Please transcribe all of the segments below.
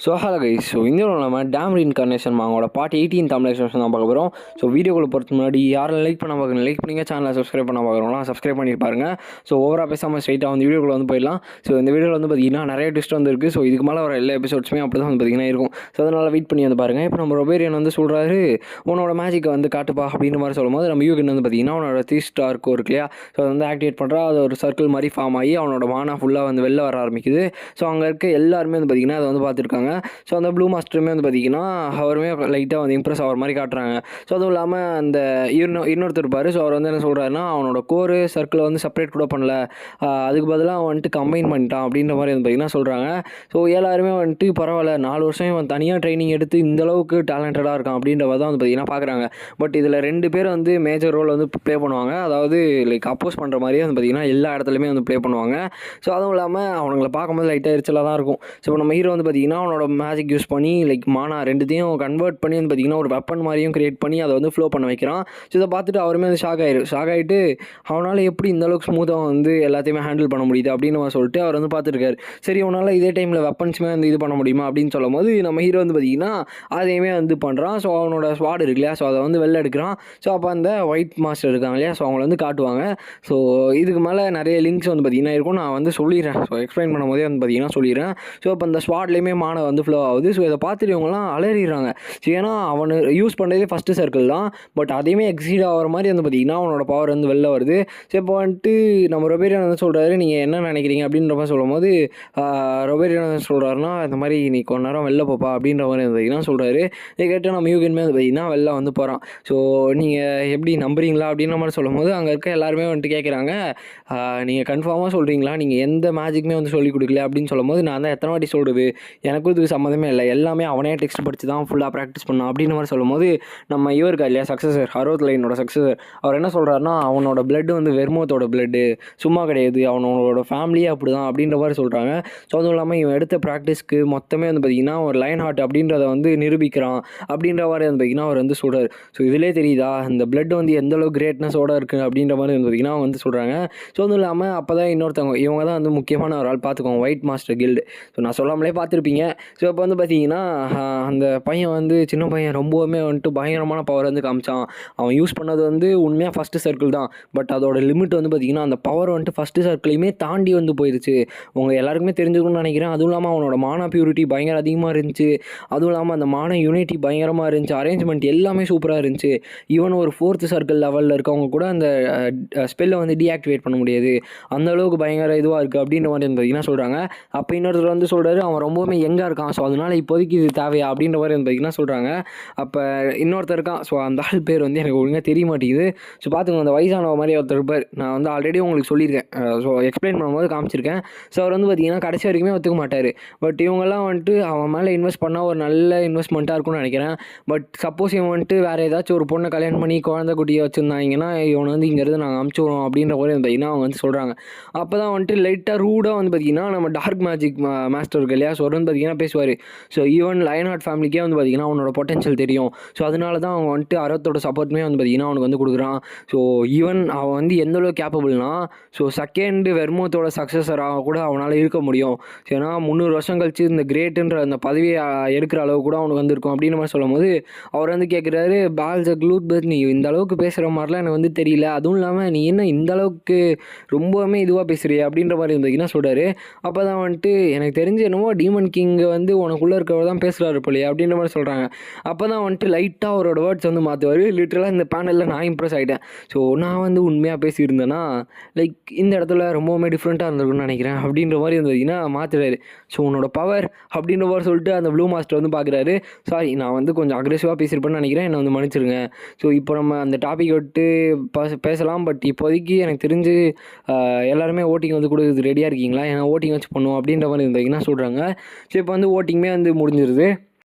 Hello guys. இந்த நம்ம damn reincarnation மாங்கோட பார்ட் 18 தமிழ் எக்ஸ்பிரஷன் தான் பார்க்க போகிறோம். வீடியோக்குள்ள போகிறதுக்கு முன்னாடி யாரும் லைக் பண்ண பார்க்கணும், லைக் பண்ணிங்க. சேனலை சப்ஸ்கிரைப் பண்ண பார்க்குறோம்லாம் சப்ஸ்கிரைப் பண்ணியிருப்பாருங்க. ஓவராக பேசாமல் ஸ்ட்ரைட்டாக வந்து வீடியோக்குள்ள வந்து போயிடலாம். இந்த வீடியோவில் வந்து பார்த்தீங்கன்னா நிறைய ட்விஸ்ட் வந்துருக்கு. இதுக்கு மேலே வர எல்லா எபிசோட்ஸுமே அப்படி தான் வந்து பார்த்தீங்கன்னா இருக்கும். அதனால் வெயிட் பண்ணி வந்து பாருங்கள். இப்போ நம்ம ரொபேரியன் வந்து சொல்கிறாரு, உன்னோட மேஜிக்கை வந்து காட்டுப்பா அப்படின்ற மாதிரி சொல்லும்போது நம்ம யூகின் வந்து பார்த்தீங்கன்னா அவனோட 3 ஸ்டார் கோர் இல்லையா, அதை வந்து ஆக்டிவேட் பண்ணுறா. அது ஒரு சர்க்கிள் மாதிரி ஃபார்ம் ஆகி அவனோட மானா ஃபுல்லாக வந்து வெளில வர ஆரம்பிக்குது. அங்கே இருக்க எல்லாருமே வந்து பார்த்தீங்கன்னா அதை வந்து பார்த்துருக்காங்க. அந்த ப்ளூ மாஸ்டருமே வந்து பார்த்திங்கன்னா அவருமே லைட்டாக வந்து இம்ப்ரெஸ் ஆகிற மாதிரி காட்டுறாங்க. அதுவும் இல்லாமல் அந்த இன்னொருத்தர் இருப்பார். அவர் வந்து என்ன சொல்கிறாருன்னா, அவனோட கோரு சர்க்கிளை வந்து செப்பரேட் கூட பண்ணல, அதுக்கு பதிலாக அவன் வந்துட்டு கம்பைன் பண்ணிட்டான் அப்படின்ற மாதிரி வந்து பார்த்திங்கன்னா சொல்கிறாங்க. எல்லாருமே வந்துட்டு பரவாயில்ல, 4 வருஷம் இவன் தனியாக ட்ரைனிங் எடுத்து இந்தளவுக்கு டேலண்டடாக இருக்கான் அப்படின்றத தான் வந்து பார்த்திங்கன்னா பார்க்குறாங்க. பட் இதில் 2 பேர் வந்து மேஜர் ரோல் வந்து ப்ளே பண்ணுவாங்க. அதாவது லைக் அப்போஸ் பண்ணுற மாதிரியே வந்து பார்த்திங்கன்னா எல்லா இடத்துலையுமே வந்து ப்ளே பண்ணுவாங்க. அதுவும் இல்லாமல் அவங்கள பார்க்கும்போது லைட்டாக எரிச்சலாக தான் இருக்கும். இப்போ நம்ம ஹீரோ வந்து பார்த்திங்கன்னா அவனோட மேஜிக் யூஸ் பண்ணி லைக் மானா 2த்தையும் கன்வெர்ட் பண்ணி வந்து பார்த்திங்கன்னா ஒரு வெப்பன் மாதிரியும் கிரியேட் பண்ணி அதை வந்து ஃப்ளோ பண்ண வைக்கிறான். இதை பார்த்துட்டு அவருமே வந்து ஷாக் ஆகிட்டு அவனால் எப்படி இந்தளவுக்கு ஸ்மூத்தாக வந்து எல்லாத்தையுமே ஹேண்டில் பண்ண முடியுது அப்படின்னு சொல்லிட்டு அவர் வந்து பார்த்துருக்காரு. சரி, அவனால் இதே டைமில் வெப்பன்ஸுமே வந்து இது பண்ண முடியுமா அப்படின்னு சொல்லும் போது நம்ம ஹீரோ வந்து பார்த்திங்கன்னா அதையுமே வந்து பண்ணுறான். அவனோட ஸ்வாட் இருக்கு இல்லையா, அதை வந்து வெளில எடுக்கிறான். அப்போ அந்த ஒயிட் மாஸ்டர் இருக்காங்க இல்லையா, அவங்கள வந்து காட்டுவாங்க. இதுக்கு மேலே நிறைய லிங்க்ஸ் வந்து பார்த்திங்கன்னா இருக்கும், நான் வந்து சொல்லிடுறேன். எக்ஸ்பிளைன் பண்ணும் போதே வந்து பார்த்திங்கன்னா சொல்லிடுறேன். இப்போ அந்த ஸ்வாட்லேயுமே மானை வந்து ஃப்ளோ ஆகுது. இதை பார்த்துட்டு இவங்கலாம் அலறிடுறாங்க. ஏன்னா அவனு யூஸ் பண்ணுறதே ஃபஸ்ட்டு சர்க்கிள் தான், பட் அதையுமே எக்ஸீட் ஆகிற மாதிரி வந்து பார்த்திங்கன்னா அவனோட பவர் வந்து வெளில வருது. இப்போ வந்துட்டு நம்ம ரொபேரியன் வந்து சொல்கிறாரு, நீங்கள் என்ன நினைக்கிறீங்க அப்படின்ற மாதிரி சொல்லும்போது ரொபேரியன் வந்து சொல்கிறாருன்னா, இந்த மாதிரி நீ கொஞ்ச நேரம் வெளில போப்பா அப்படின்ற மாதிரி வந்து பார்த்திங்கன்னா சொல்கிறாரு. இதை கேட்டு நம்ம யூகின்மே வந்து பார்த்திங்கன்னா வெளில வந்து போகிறான். நீங்கள் எப்படி நம்புறீங்களா அப்படின்ற மாதிரி சொல்லும்போது அங்கே இருக்க எல்லாருமே வந்துட்டு கேட்குறாங்க, நீங்கள் கன்ஃபார்மாக சொல்கிறீங்களா, நீங்கள் எந்த மேஜிக்குமே வந்து சொல்லிக் கொடுக்கல அப்படின்னு சொல்லும்போது நான் தான் எத்தனை வாட்டி சொல்கிறது, எனக்கும் இதுக்கு சம்மந்தமே இல்லை, எல்லாமே அவனே டெக்ஸ்ட் படித்து தான் ஃபுல்லாக ப்ராக்டிஸ் பண்ணான் அப்படின்னு மாதிரி சொல்லும்போது நம்ம இவருக்கா இல்லையா சக்ஸஸர், ஹரோத் லைனோட சக்ஸஸர், அவர் என்ன சொல்கிறாருன்னா, அவனோட பிளட்டு வந்து வெர்மோத்தோட பிளட்டு சும்மா கிடையாது, அவனோட ஃபேமிலியே அப்படி தான் அப்படின்ற மாதிரி சொல்கிறாங்க. அதுவும் இல்லாமல் இவன் எடுத்த ப்ராக்டிஸ்க்கு மொத்தமே வந்து பார்த்திங்கன்னா ஒரு லைன் ஹார்ட் அப்படின்றத வந்து நிரூபிக்கிறான் அப்படின்ற மாதிரி வந்து பார்த்திங்கன்னா அவர் வந்து சொல்கிறார். இதிலே தெரியுதா இந்த பிளட் வந்து எந்தளவு கிரேட்னஸோடு இருக்குது அப்படின்ற மாதிரி வந்து பார்த்திங்கன்னா அவங்க வந்து சொல்கிறாங்க. அதுவும் இல்லாமல் அப்போ தான் இன்னொருத்தவங்க, இவங்க தான் வந்து முக்கியமான ஒரு ஆள், பார்த்துக்கோங்க, ஒயிட் மாஸ்டர் கில்டு. நான் சொல்லாமலே பார்த்துருப்பீங்க. இப்போ வந்து பார்த்திங்கன்னா அந்த பையன் வந்து சின்ன பையன் ரொம்பவுமே வந்துட்டு பயங்கரமான பவர் வந்து காமிச்சான். அவன் யூஸ் பண்ணது வந்து உண்மையாக ஃபஸ்ட்டு சர்க்கிள் தான், பட் அதோட லிமிட் வந்து பார்த்திங்கன்னா அந்த பவர் வந்துட்டு ஃபஸ்ட்டு சர்க்கிளையுமே தாண்டி வந்து போயிடுச்சு. உங்கள் எல்லாருக்குமே தெரிஞ்சுக்கணும்னு நினைக்கிறேன். அதுவும் இல்லாமல் அவனோட மானா பியூரிட்டி பயங்கர அதிகமாக இருந்துச்சு. அதுவும் இல்லாமல் அந்த மான யூனிட்டி பயங்கரமாக இருந்துச்சு. அரேஞ்ச்மெண்ட் எல்லாமே சூப்பராக இருந்துச்சு. ஈவன் ஒரு 4th சர்க்கிள் லெவலில் இருக்கவங்க கூட அந்த ஸ்பெல்லை வந்து டீஆக்டிவேட் பண்ண முடியாது, அந்தளவுக்கு பயங்கர இதுவாக இருக்குது அப்படின்ற மாதிரி வந்து பார்த்திங்கன்னா சொல்கிறாங்க. அப்போ இன்னொருத்தர் வந்து சொல்கிறாரு, அவன் ரொம்பவுமே எங்கே இருக்கான், அதனால் இப்போதைக்கு இது தேவையா அப்படின்ற மாதிரி வந்து பார்த்திங்கன்னா சொல்கிறாங்க. அப்போ இன்னொருத்தர் இருக்கான். அந்த ஆள் பேர் வந்து எனக்கு ஒழுங்காக தெரிய மாட்டேங்குது. பார்த்துக்கோங்க, அந்த வயசானவ மாதிரி ஒருத்தர் இருப்பார். நான் வந்து ஆல்ரெடி உங்களுக்கு சொல்லியிருக்கேன், எக்ஸ்பிளைன் பண்ணும்போது காமிச்சிருக்கேன். அவர் வந்து பார்த்திங்கன்னா கடைசி வரைக்குமே ஒத்துக்க மாட்டார். பட் இவங்கெல்லாம் வந்துட்டு அவன் மேலே இன்வெஸ்ட் பண்ணால் ஒரு நல்ல இன்வெஸ்ட்மெண்ட்டாக இருக்கும்னு நினைக்கிறேன். பட் சப்போஸ் இவன் வந்துட்டு வேறு ஏதாச்சும் ஒரு பொண்ணை கல்யாணம் பண்ணி குழந்தை குட்டியை வச்சுருந்தாங்கன்னா இவனை வந்து இங்கேருந்து நாங்கள் அமுச்சு விடுவோம் அப்படின்ற மாதிரி வந்து பார்த்திங்கன்னா அவங்க வந்து சொல்கிறாங்க. அப்போ தான் வந்துட்டு லைட்டாக ரூடாக வந்து பார்த்திங்கன்னா நம்ம டார்க் மேஜிக் மாஸ்டர் இருக்கு இல்லையா, அவர் வந்து பார்த்திங்கன்னா பேசுவார். ஈவன் லயன் ஹார்ட் ஃபேமிலிக்கே வந்து பார்த்திங்கன்னா அவனோட பொட்டன்ஷியல் தெரியும். அதனால தான் அவங்க வந்துட்டு அரோத்தோட சப்போர்ட்டுமே வந்து பார்த்திங்கன்னா அவனுக்கு வந்து கொடுக்குறான். ஈவன் அவன் வந்து எந்தளவு கேப்பபிள்னா செகண்ட் வெர்மோத்தோட சக்ஸஸராக கூட அவனால் இருக்க முடியும். ஏன்னா 300 வருஷம் கழிச்சு இந்த கிரேட்டுன்ற அந்த பதவியை எடுக்கிற அளவு கூட அவனுக்கு வந்து இருக்கும் அப்படின்னு மாதிரி சொல்லும் போது அவர் வந்து கேட்குறாரு, பால்ஜக்லூத் பட் நீ இந்த அளவுக்கு பேசுகிற மாதிரிலாம் எனக்கு வந்து தெரியல, அதுவும் இல்லாமல் நீ என்ன இந்த அளவுக்கு ரொம்பவுமே இதுவாக பேசுகிறிய அப்படின்ற மாதிரி இருந்தீங்கன்னா சொல்கிறாரு. அப்போ தான் வந்துட்டு எனக்கு தெரிஞ்சு என்னமோ டீமன் கிங் வந்து உனக்குள்ளே இருக்கிறவர் தான் பேசுகிறாரு போலையே அப்படின்ற மாதிரி சொல்கிறாங்க. அப்போ தான் வந்துட்டு லைட்டாக அவரோட வேர்ட்ஸ் வந்து மாற்றுவார். லிட்டரலாக இந்த பேனலில் நான் இம்ப்ரெஸ் ஆகிட்டேன். நான் வந்து உண்மையாக பேசியிருந்தேன்னா லைக் இந்த இடத்துல ரொம்பவுமே டிஃப்ரெண்ட்டாக இருந்திருக்குன்னு நினைக்கிறேன் அப்படின்ற மாதிரி இருந்ததுன்னா மாற்றுறாரு. உன்னோட பவர் அப்படின்ற மாதிரி சொல்லிட்டு அந்த ப்ளூ மாஸ்டர் வந்து பார்க்குறாரு. சாரி, நான் வந்து கொஞ்சம் அக்ரெசிவாக பேசியிருப்பேன்னு நினைக்கிறேன், என்னை வந்து மன்னிச்சிருங்க. இப்போ நம்ம அந்த டாபிக் விட்டு பேசலாம். பட் இப்போதைக்கு எனக்கு தெரிஞ்சு எல்லாருமே ஓட்டிங் வந்து கொடுக்குறது ரெடியாக இருக்கீங்களா, ஏன்னா ஓட்டிங் வச்சு பண்ணுவோம் அப்படின்ற மாதிரி இருந்தீங்கன்னா சொல்கிறாங்க. இப்போ வந்து ஓட்டிங்குமே வந்து முடிஞ்சிருது.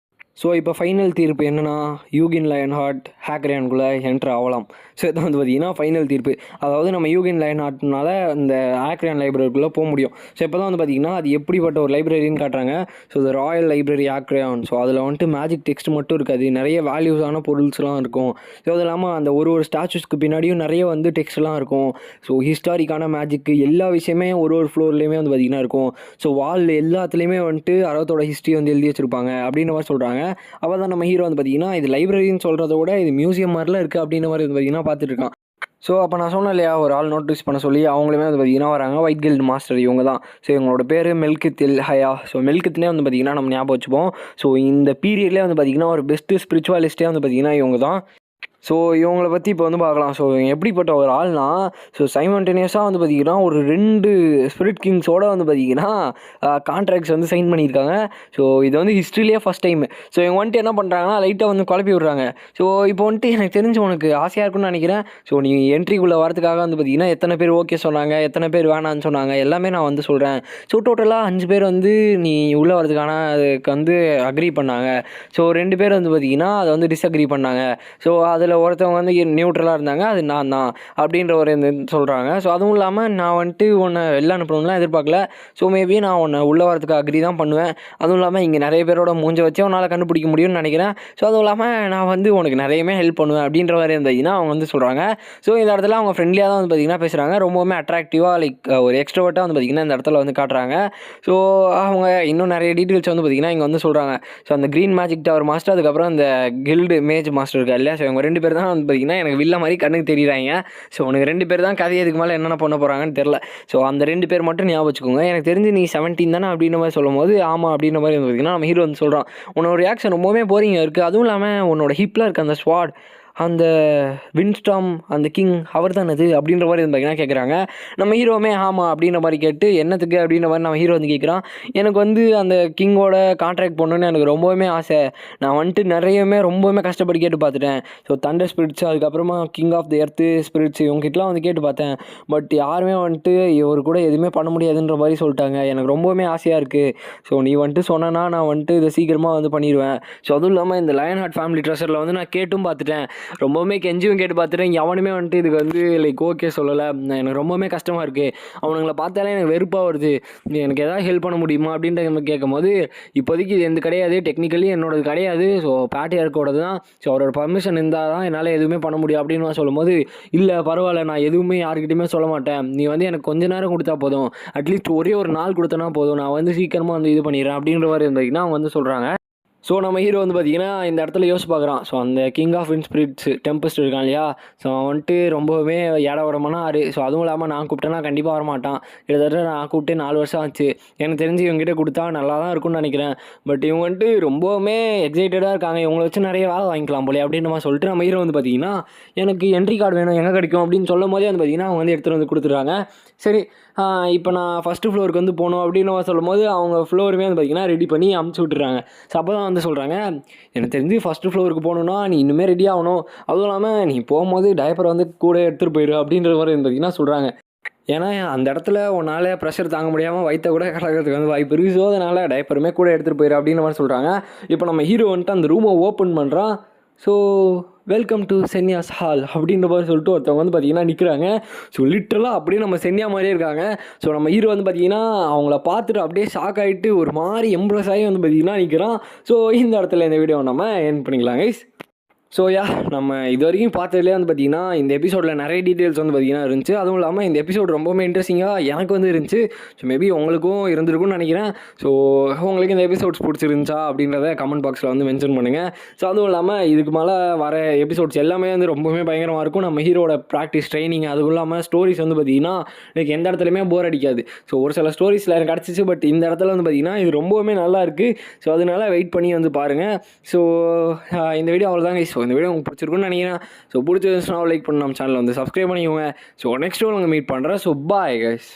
ஸோ இப்போ ஃபைனல் தீர்ப்பு என்னென்னா யூகின் லயன்ஹார்ட் ஹேக்ரேனுக்குள்ளே என்ட்ரு ஆகலாம். ஸோ இதான் வந்து பார்த்திங்கன்னா ஃபைனல் தீர்ப்பு. அதாவது நம்ம யூகின் லயன்ஹார்ட்னால இந்த ஹேக்ரேன் லைப்ரரிக்குள்ளே போக முடியும். ஸோ இப்போ தான் வந்து பார்த்திங்கன்னா அது எப்படிப்பட்ட ஒரு லைப்ரரின்னு காட்டுறாங்க. ஸோ இது ராயல் லைப்ரரி ஹேக்ரேன். ஸோ அதில் வந்துட்டு மேஜிக் டெக்ஸ்ட் மட்டும் இருக்காது, நிறைய வேல்யூஸான பொருள்ஸ்லாம் இருக்கும். ஸோ அது இல்லாமல் அந்த ஒரு ஸ்டாச்சுஸ்க்கு பின்னாடியும் நிறைய வந்து டெக்ஸ்ட்லாம் இருக்கும். ஸோ ஹிஸ்டாரிக்கான மேஜிக்கு எல்லா விஷயமே ஒரு ஃப்ளோர்லேயுமே வந்து பார்த்திங்கன்னா இருக்கும். ஸோ வால் எல்லாத்துலேயுமே வந்துட்டு அரவத்தோட ஹிஸ்ட்ரி வந்து எழுதி வச்சுருப்பாங்க அப்படின்ற மாதிரி சொல்கிறாங்க. அப்போ தான் நம்ம ஹீரோ வந்து பார்த்திங்கன்னா இது லைப்ரரின்னு சொல்கிறத விட இது மியூசியம் மாதிரிலாம் இருக்குது அப்படின்ற மாதிரி வந்து பார்த்திங்கன்னா பார்த்துட்டு இருக்கான். ஸோ அப்போ நான் சொன்னேன் இல்லையா, ஒரு ஆள் நோட்டீஸ் பண்ண சொல்லி அவங்களுமே வந்து பார்த்திங்கன்னா வராங்க. ஒயிட் கில்ட் மாஸ்டர் இவங்க தான். ஸோ இவங்களோட பேர் மெல்கித்தில் ஹயா. ஸோ மெல்கித்னே வந்து பார்த்திங்கன்னா நம்ம ஞாபகம் வச்சுப்போம். ஸோ இந்த பீரியட்லேயே வந்து பார்த்திங்கன்னா ஒரு பெஸ்ட்டு ஸ்பிரிச்சுவாலிஸ்ட்டே வந்து பார்த்திங்கன்னா இவங்க தான். ஸோ இவங்கள பற்றி இப்போ வந்து பார்க்கலாம். ஸோ எப்படிப்பட்ட ஒரு ஆள்னா, ஸோ சைமல்டேனியஸாக வந்து பார்த்திங்கன்னா ஒரு 2 ஸ்பிரிட் கிங்ஸோடு வந்து பார்த்திங்கன்னா கான்ட்ராக்ட்ஸ் வந்து சைன் பண்ணியிருக்காங்க. ஸோ இது வந்து ஹிஸ்ட்ரியிலே ஃபஸ்ட் டைம். ஸோ இவங்க வந்துட்டு என்ன பண்ணுறாங்கன்னா லைட்டாக வந்து குழப்பி விட்றாங்க. ஸோ இப்போ வந்துட்டு எனக்கு தெரிஞ்சு உனக்கு ஆசையாக இருக்குன்னு நினைக்கிறேன். ஸோ நீ என்ட்ரிக்குள்ளே வரதுக்காக வந்து பார்த்திங்கன்னா எத்தனை பேர் ஓகே சொன்னாங்க, எத்தனை பேர் வேணான்னு சொன்னாங்க, எல்லாமே நான் வந்து சொல்கிறேன். ஸோ டோட்டலாக 5 பேர் வந்து நீ உள்ளே வரதுக்கான அதுக்கு வந்து அக்ரி பண்ணாங்க. ஸோ 2 பேர் வந்து பார்த்திங்கன்னா அதை வந்து டிஸ்அக்ரி பண்ணாங்க. ஸோ அதில் ஒருத்தவங்க வந்து நியூட்ரலாக இருந்தாங்க, அது நான் தான் அப்படின்ற ஒரு சொல்கிறாங்க. ஸோ அதுவும் இல்லாமல் நான் வந்துட்டு உன்னை வெளில அனுப்பணும்லாம் எதிர்பார்க்கல. ஸோ மேபி நான் உன்னை உள்ளே வரதுக்கு அக்ரி தான் பண்ணுவேன். அதுவும் இல்லாமல் இங்கே நிறைய பேரோட மூஞ்ச வச்சு உன்னால் கண்டுபிடிக்க முடியும்னு நினைக்கிறேன். ஸோ அதுவும் இல்லாமல் நான் வந்து உனக்கு நிறையவே ஹெல்ப் பண்ணுவேன் அப்படின்ற மாதிரி இருந்ததுன்னா அவங்க வந்து சொல்கிறாங்க. ஸோ இந்த இடத்துல அவங்க ஃப்ரெண்ட்லியாக தான் வந்து பார்த்திங்கன்னா பேசுகிறாங்க. ரொம்பவுமே அட்ராக்டிவாக லைக் ஒரு எக்ஸ்ட்ரோவர்ட்டாக வந்து பார்த்திங்கன்னா இந்த இடத்துல வந்து காட்டுறாங்க. ஸோ அவங்க இன்னும் நிறைய டீட்டெயில்ஸ் வந்து பார்த்திங்கன்னா இங்கே வந்து சொல்கிறாங்க. ஸோ அந்த க்ரீன் மேஜிக் டவர் மாஸ்டர், அதுக்கப்புறம் அந்த கில்டு மேஜ் மாஸ்டர் இருக்கா இல்லையா, ஸோ இவங்க 2 பேர் தான் வந்து பார்த்திங்கன்னா எனக்கு வில்ல மாதிரி கண்ணுக்கு தெரியுறாங்க. ஸோ உனக்கு 2 பேர் தான் கதையை இதுக்கு மேலே என்னென்ன பண்ண போகிறாங்கன்னு தெரில. ஸோ அந்த 2 பேர் மட்டும் ஞாபகம் வச்சுக்கோங்க. எனக்கு தெரிஞ்சு நீ 17 தானே அப்படின்ற மாதிரி சொல்லும் போது ஆமாம் அப்படின்ற மாதிரி வந்து பார்த்திங்கன்னா நம்ம ஹீரோ வந்து சொல்கிறான், உன்னோட ரியாக்ஷன் ரொம்பவே போரிங்காக இருக்குது. அதுவும் இல்லாமல் உன்னோட ஹிப்பில் இருக்க அந்த ஸ்வாட், அந்த வின்ஸ்டாம், அந்த கிங் அவர் தான் அது அப்படின்ற மாதிரி வந்து பார்த்திங்கன்னா கேட்குறாங்க. நம்ம ஹீரோவுமே ஆமாம் அப்படின்ற மாதிரி கேட்டு என்னத்துக்கு அப்படின்ற மாதிரி நம்ம ஹீரோ வந்து கேட்குறான். எனக்கு வந்து அந்த கிங்கோட கான்ட்ராக்ட் பண்ணணுன்னு எனக்கு ரொம்பவுமே ஆசை. நான் வந்துட்டு நிறையவுமே ரொம்பவுமே கஷ்டப்பட்டு கேட்டு பார்த்துட்டேன். ஸோ தண்டர் ஸ்பிரிட்ஸ், அதுக்கப்புறமா king of the earth spirits, இவங்ககிட்டலாம் வந்து கேட்டு பார்த்தேன். பட் யாருமே வந்துட்டு இவர் கூட எதுவுமே பண்ண முடியாதுன்ற மாதிரி சொல்லிட்டாங்க. எனக்கு ரொம்பவுமே ஆசையாக இருக்குது. ஸோ நீ வந்துட்டு சொன்னேன்னா நான் வந்துட்டு இதை சீக்கிரமாக வந்து பண்ணிடுவேன். ஸோ அதுவும் இல்லாமல் இந்த லயன்ஹார்ட் ஃபேமிலி ட்ரெஷரில் வந்து நான் கேட்டும் பார்த்துட்டேன், ரொம்பவுமே கெஞ்சியும் கேட்டு பார்த்துட்டேன். எவனுமே வந்துட்டு இதுக்கு வந்து லைக் ஓகே சொல்லலை. எனக்கு ரொம்பவுமே கஷ்டமாக இருக்குது. அவனுங்களை பார்த்தாலே எனக்கு வெறுப்பாக வருது. எனக்கு எதாவது ஹெல்ப் பண்ண முடியுமா அப்படின்ற நம்ம கேட்கும்போது, இப்போதைக்கு இது எந்த கிடையாது, டெக்னிக்கலி என்னோடது கிடையாது. ஸோ பேட்டியார்க்கோடது தான். ஸோ அவரோட பர்மிஷன் இருந்தால் தான் என்னால் எதுவுமே பண்ண முடியும் அப்படின்னு சொல்லும்போது, இல்லை பரவாயில்ல, நான் எதுவுமே யாருக்கிட்டையுமே சொல்ல மாட்டேன். நீ வந்து எனக்கு கொஞ்ச நேரம் கொடுத்தா போதும், அட்லீஸ்ட் ஒரே ஒரு நாள் கொடுத்தனா போதும், நான் வந்து சீக்கிரமாக வந்து இது பண்ணிடுறேன் அப்படின்ற மாதிரி இருந்தீங்கன்னா அவங்க வந்து சொல்கிறாங்க. ஸோ நம்ம ஹீரோ வந்து பார்த்திங்கன்னா இந்த இடத்துல யோசிச்சு பார்க்குறான். ஸோ அந்த கிங் ஆஃப் ஸ்பிரிட்ஸ் டெம்பஸ்ட் இருக்கான் இல்லையா, ஸோ அவன் வந்துட்டு ரொம்பவே ஏடவடமான ஆறு. ஸோ அதுவும் இல்லாமல் நான் கூப்பிட்டேன்னா கண்டிப்பாக வரமாட்டான். கிட்டத்தட்ட நான் கூப்பிட்டு 4 வருஷம் ஆச்சு. எனக்கு தெரிஞ்சு இவங்ககிட்ட கொடுத்தா நல்லா தான் இருக்கும்னு நினைக்கிறேன். பட் இவங்க வந்துட்டு ரொம்பவுமே எக்ஸைட்டடாக இருக்காங்க, இவங்களை வச்சு நிறைய வேலை வாங்கிக்கலாம் போலே அப்படின்னு நம்ம சொல்லிட்டு நம்ம ஹீரோ வந்து பார்த்திங்கன்னா எனக்கு என்ட்ரி கார்டு வேணும், எங்கே கிடைக்கும் அப்படின்னு சொல்லும் போதே வந்து பார்த்திங்கன்னா அவங்க வந்து எடுத்துகிட்டு வந்து கொடுத்துட்றாங்க. சரி, இப்போ நான் ஃபஸ்ட்டு ஃப்ளோருக்கு வந்து போகணும் அப்படின்னு சொல்லும் போது அவங்க ஃப்ளோருமே வந்து பார்த்திங்கன்னா ரெடி பண்ணி அமுச்சு விட்டுறாங்க. ஸோ அப்போ தான் வந்து சொல்கிறாங்க, எனக்கு தெரிஞ்சு ஃபஸ்ட்டு ஃப்ளோருக்கு போகணுன்னா நீ இன்னுமே ரெடி ஆகணும். அதுவும் இல்லாமல் நீ போகும்போது டைப்பரை வந்து கூட எடுத்துகிட்டு போயிடு அப்படின்ற மாதிரி வந்து பார்த்திங்கன்னா சொல்கிறாங்க. ஏன்னா அந்த இடத்துல உன்னால் ப்ரெஷர் தாங்க முடியாமல் வயிற்ற கூட கலக்கிறதுக்கு வந்து வாய்ப்பு இருக்குது. ஸோ அதனால் டைப்பருமே கூட எடுத்துகிட்டு போயிடு அப்படின்ற மாதிரி சொல்கிறாங்க. இப்போ நம்ம ஹீரோ வந்துட்டு அந்த ரூமை ஓப்பன் பண்ணுறான். ஸோ வெல்கம் டு சென்யாஸ் ஹால் அப்படின்ற மாதிரி சொல்லிட்டு ஒருத்தவங்க வந்து பார்த்திங்கன்னா நிற்கிறாங்க. ஸோ லிட்ரலாக அப்படியே நம்ம சென்யா மாதிரியே இருக்காங்க. ஸோ நம்ம ஹீரோ வந்து பார்த்திங்கன்னா அவங்கள பார்த்துட்டு அப்படியே ஷாக் ஆகிட்டு ஒரு மாதிரி எம்ப்ரெஸ் ஆகி வந்து பார்த்திங்கன்னா நிற்கிறான். ஸோ இந்த இடத்துல இந்த வீடியோ நம்ம எண்ட் பண்ணிக்கலாம் கைஸ். ஸோ நம்ம இது வரைக்கும் பார்த்ததுலேயே வந்து பார்த்திங்கன்னா இந்த எபிசோடில் நிறைய டீட்டெயில்ஸ் வந்து பார்த்திங்கன்னா இருந்துச்சு. அதுவும் இல்லாமல் இந்த எபிசோட் ரொம்பவுமே இன்ட்ரெஸ்டிங்காக எனக்கு வந்து இருந்துச்சு. ஸோ மேபி உங்களுக்கும் இருந்திருக்கும்னு நினைக்கிறேன். ஸோ உங்களுக்கு இந்த எபிசோட்ஸ் பிடிச்சிருந்துச்சா அப்படின்றத கமெண்ட் பாக்ஸில் வந்து மென்ஷன் பண்ணுங்கள். ஸோ அதுவும் இல்லாமல் இதுக்கு மேலே வர எபிசோட்ஸ் எல்லாமே வந்து ரொம்பவுமே பயங்கரமாக இருக்கும். நம்ம ஹீரோட ப்ராக்டிஸ் ட்ரைனிங், அதுவும் இல்லாமல் ஸ்டோரிஸ் வந்து பார்த்திங்கன்னா எனக்கு எந்த இடத்துலையுமே போர் அடிக்காது. ஸோ ஒரு சில ஸ்டோரிஸில் எனக்கு கிடச்சிச்சு, பட் இந்த இடத்துல வந்து பார்த்திங்கன்னா இது ரொம்பவுமே நல்லா இருக்குது. ஸோ அதனால வெயிட் பண்ணி வந்து பாருங்கள். ஸோ இந்த வீடியோ அவ்வளோதாங்க. ஸோ இந்த வீடியோ உங்களுக்கு பிடிச்சிருக்குன்னு நினைக்கிறேன். ஸோ பிடிச்சிருந்துச்சுன்னா லைக் பண்ணி நம்ம சேனலை வந்து சப்ஸ்கிரைப் பண்ணிக்கோங்க. ஸோ நெக்ஸ்ட் வீடியோ மீட் பண்ணுறேன். So bye guys.